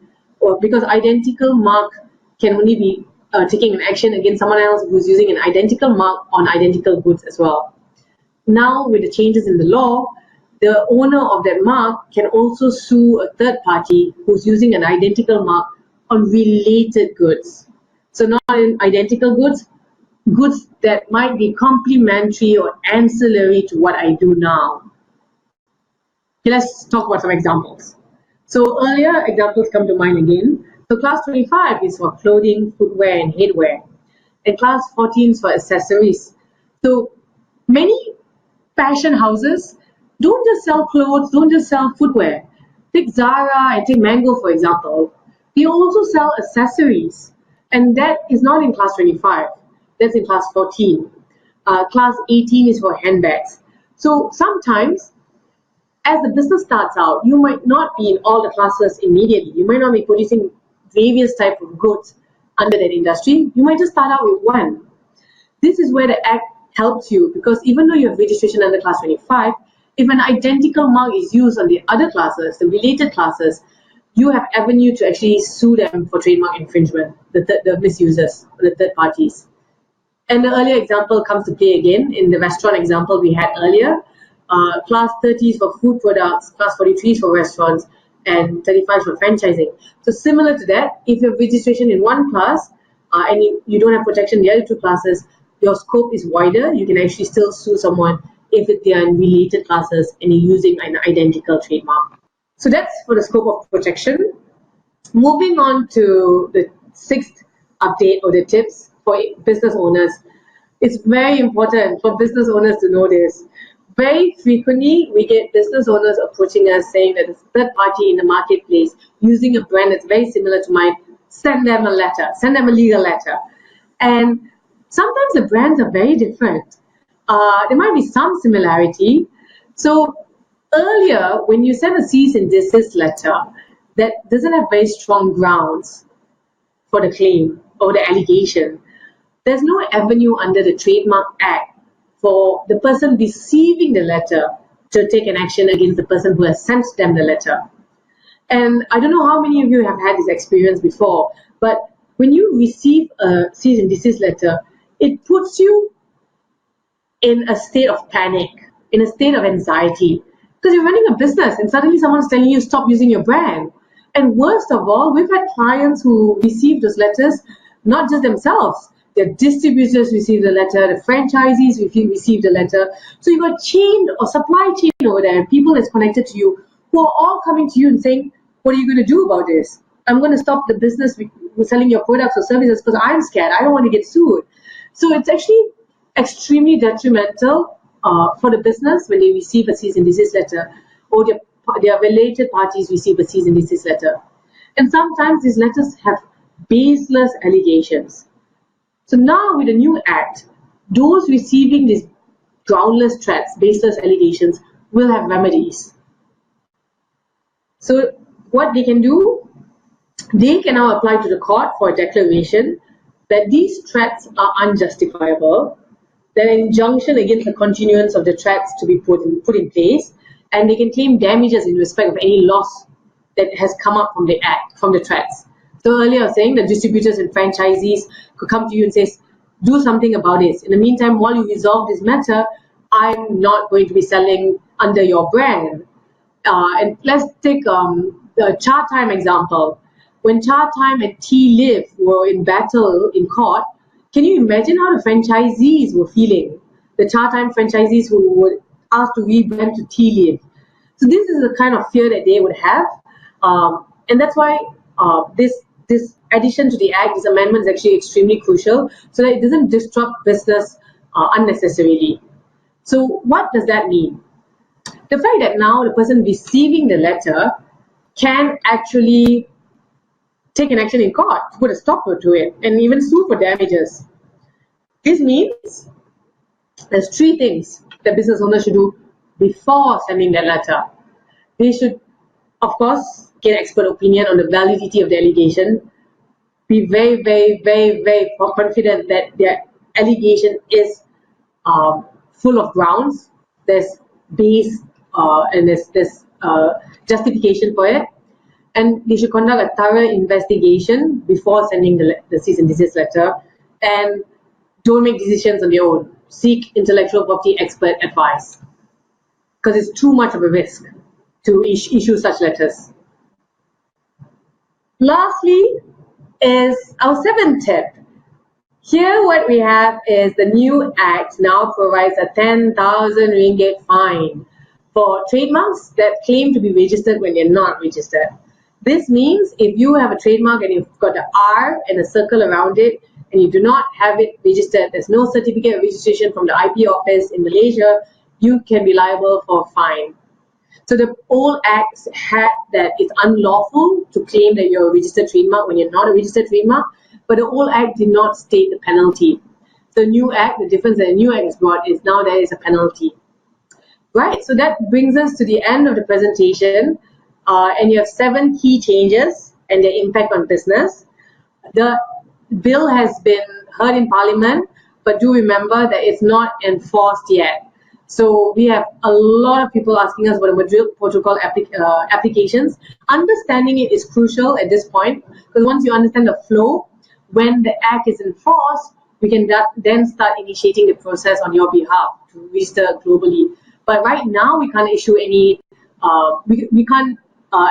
because identical mark can only be taking an action against someone else who's using an identical mark on identical goods as well. Now, with the changes in the law, the owner of that mark can also sue a third party who's using an identical mark on related goods. So not in identical goods, goods that might be complementary or ancillary to what I do now. Okay, let's talk about some examples. So earlier examples come to mind again. So class 25 is for clothing, footwear, and headwear. And class 14 is for accessories. So many fashion houses don't just sell clothes, don't just sell footwear. Take Zara and take Mango, for example. They also sell accessories. And that is not in class 25. That's in class 14. Class 18 is for handbags. So sometimes, as the business starts out, you might not be in all the classes immediately. You might not be producing various types of goods under that industry. You might just start out with one. This is where the Act helps you, because even though you have registration under class 25, if an identical mark is used on the other classes, the related classes, you have avenue to actually sue them for trademark infringement, the misusers, the third parties. And the earlier example comes to play again in the restaurant example we had earlier. Class 30 is for food products, class 43 is for restaurants, and 35 for franchising. So similar to that, if you have registration in one class and you don't have protection in the other two classes, your scope is wider. You can actually still sue someone if they are in related classes and you're using an identical trademark. So that's for the scope of protection. Moving on to the sixth update or the tips for business owners. It's very important for business owners to know this. very frequently we get business owners approaching us saying that a third party in the marketplace using a brand that's very similar to mine, send them a letter, send them a legal letter. And sometimes the brands are very different. There might be some similarity. So earlier, when you send a cease and desist letter that doesn't have very strong grounds for the claim or the allegation, there's no avenue under the Trademark Act for the person receiving the letter to take an action against the person who has sent them the letter. And I don't know how many of you have had this experience before, but when you receive a cease and desist letter, it puts you in a state of panic, in a state of anxiety, because you're running a business and suddenly someone's telling you stop using your brand. And worst of all, we've had clients who receive those letters, not just themselves, their distributors receive the letter, the franchisees receive the letter. So you've got chain or supply chain over there, people that's connected to you, who are all coming to you and saying, what are you going to do about this? I'm going to stop the business with selling your products or services because I'm scared. I don't want to get sued. So it's actually extremely detrimental for the business when they receive a cease and desist letter, or their related parties receive a cease and desist letter. And sometimes these letters have baseless allegations. So now with the new act, those receiving these groundless threats, baseless allegations, will have remedies. So what they can do, they can now apply to the court for a declaration that these threats are unjustifiable, that an injunction against the continuance of the threats to be put in place, and they can claim damages in respect of any loss that has come up from the act, from the threats. So earlier I was saying that distributors and franchisees could come to you and say, do something about this. In the meantime, while you resolve this matter, I'm not going to be selling under your brand. And let's take the Cha Time example. When Cha Time and T-Live were in battle in court, can you imagine how the franchisees were feeling? The Cha Time franchisees who were asked to rebrand to T-Live. So this is the kind of fear that they would have. And that's why this addition to the Act, this amendment, is actually extremely crucial so that it doesn't disrupt business unnecessarily. So what does that mean? The fact that now the person receiving the letter can actually take an action in court, put a stopper to it, and even sue for damages. This means there's three things that business owners should do before sending that letter. They should, of course, get expert opinion on the validity of the allegation, be very, very, very, very confident that their allegation is full of grounds, there's base and there's justification for it, and they should conduct a thorough investigation before sending the cease and desist letter, and don't make decisions on their own. Seek intellectual property expert advice, because it's too much of a risk to issue such letters. Lastly is our seventh tip. Here what we have is the new Act now provides a 10,000 ringgit fine for trademarks that claim to be registered when they're not registered. This means if you have a trademark and you've got the R and a circle around it and you do not have it registered, there's no certificate of registration from the IP office in Malaysia, you can be liable for a fine. So the old Acts had that it's unlawful to claim that you're a registered trademark when you're not a registered trademark, but the old Act did not state the penalty. The new Act, the difference that the new Act has brought is now there is a penalty. Right, so that brings us to the end of the presentation, and you have 7 key changes and their impact on business. The bill has been heard in Parliament, but do remember that it's not enforced yet. So we have a lot of people asking us about the Madrid Protocol applications. Understanding it is crucial at this point, because once you understand the flow, when the Act is enforced, we can then start initiating the process on your behalf to register globally. But right now, we can't issue any, we can't,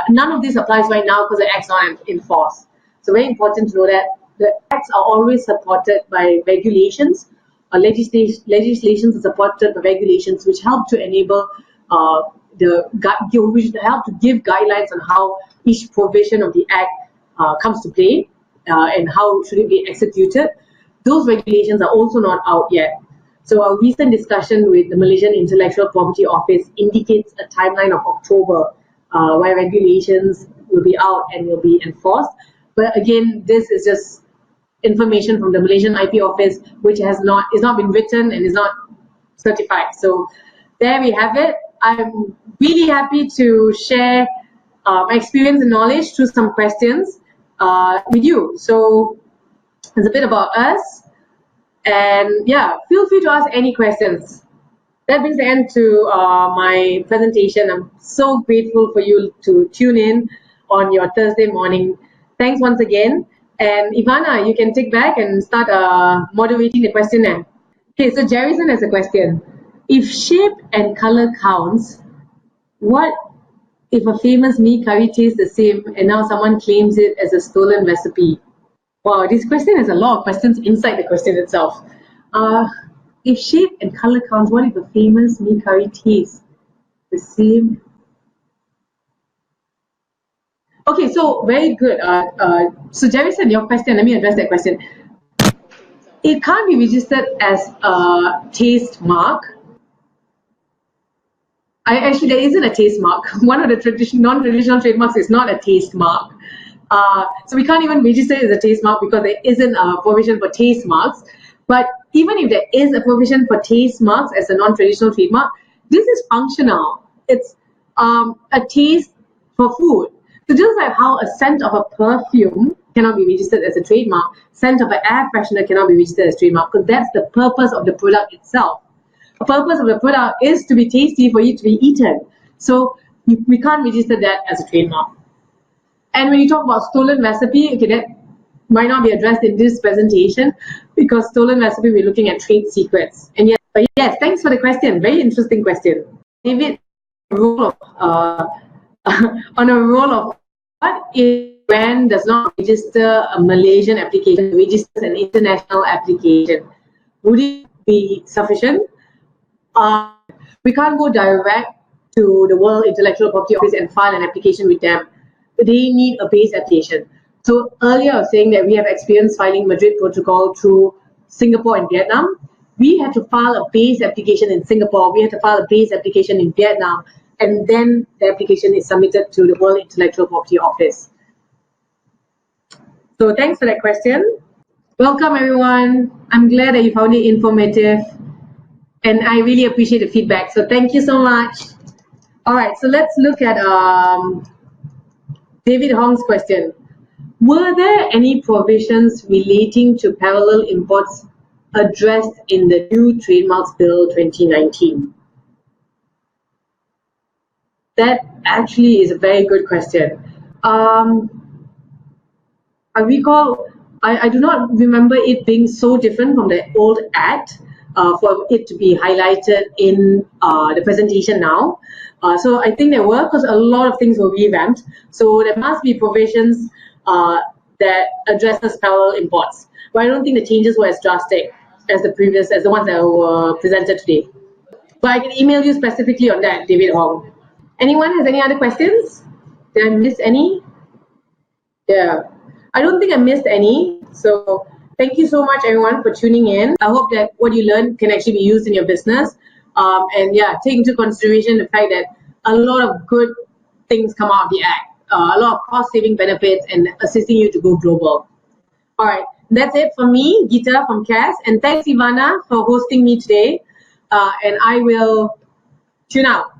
none of this applies right now because the Act's not enforced. So very important to know that the Acts are always supported by regulations. Legislations are supported by regulations which help to enable which help to give guidelines on how each provision of the Act comes to play and how should it be executed. Those regulations are also not out yet. So our recent discussion with the Malaysian Intellectual Property Office indicates a timeline of October, where regulations will be out and will be enforced. But again, this is just information from the Malaysian IP Office, which is not been written and is not certified. So there we have it. I'm really happy to share my experience and knowledge through some questions with you. So it's a bit about us, and yeah, feel free to ask any questions. That brings the end to my presentation. I'm so grateful for you to tune in on your Thursday morning. Thanks once again. And Ivana, you can take back and start moderating the questionnaire. Okay, so Jerryson has a question. If shape and color counts, what if a famous mee curry tastes the same and now someone claims it as a stolen recipe? Wow, this question has a lot of questions inside the question itself. If shape and color counts, what if a famous mee curry tastes the same? Okay, so very good. So Jerryson, your question, let me address that question. It can't be registered as a taste mark. Actually, there isn't a taste mark. One of the non-traditional trademarks is not a taste mark. So we can't even register it as a taste mark because there isn't a provision for taste marks. But even if there is a provision for taste marks as a non-traditional trademark, this is functional. It's a taste for food. So just like how a scent of a perfume cannot be registered as a trademark, scent of an air freshener cannot be registered as a trademark, because that's the purpose of the product itself. The purpose of the product is to be tasty for it to be eaten. So we can't register that as a trademark. And when you talk about stolen recipe, okay, that might not be addressed in this presentation, because stolen recipe, we're looking at trade secrets. And yes, but yes, thanks for the question. Very interesting question. David, on a roll of what if brand does not register a Malaysian application, registers an international application? Would it be sufficient? We can't go direct to the World Intellectual Property Office and file an application with them. They need a base application. So earlier I was saying that we have experience filing Madrid Protocol through Singapore and Vietnam. We had to file a base application in Singapore, we had to file a base application in Vietnam, and then the application is submitted to the World Intellectual Property Office. So thanks for that question. Welcome everyone. I'm glad that you found it informative, and I really appreciate the feedback. So thank you so much. All right, so let's look at David Hong's question. Were there any provisions relating to parallel imports addressed in the new Trademarks Bill 2019? That actually is a very good question. I recall, I do not remember it being so different from the old Act for it to be highlighted in the presentation now. So I think there were, because a lot of things were revamped. So there must be provisions that addresses parallel imports. But I don't think the changes were as drastic as the ones that were presented today. But I can email you specifically on that, David Hong. Anyone has any other questions? Did I miss any? Yeah, I don't think I missed any. So thank you so much, everyone, for tuning in. I hope that what you learned can actually be used in your business. And yeah, take into consideration the fact that a lot of good things come out of the Act. A lot of cost-saving benefits and assisting you to go global. All right, that's it for me, Geeta from CAS. And thanks, Ivana, for hosting me today. And I will tune out.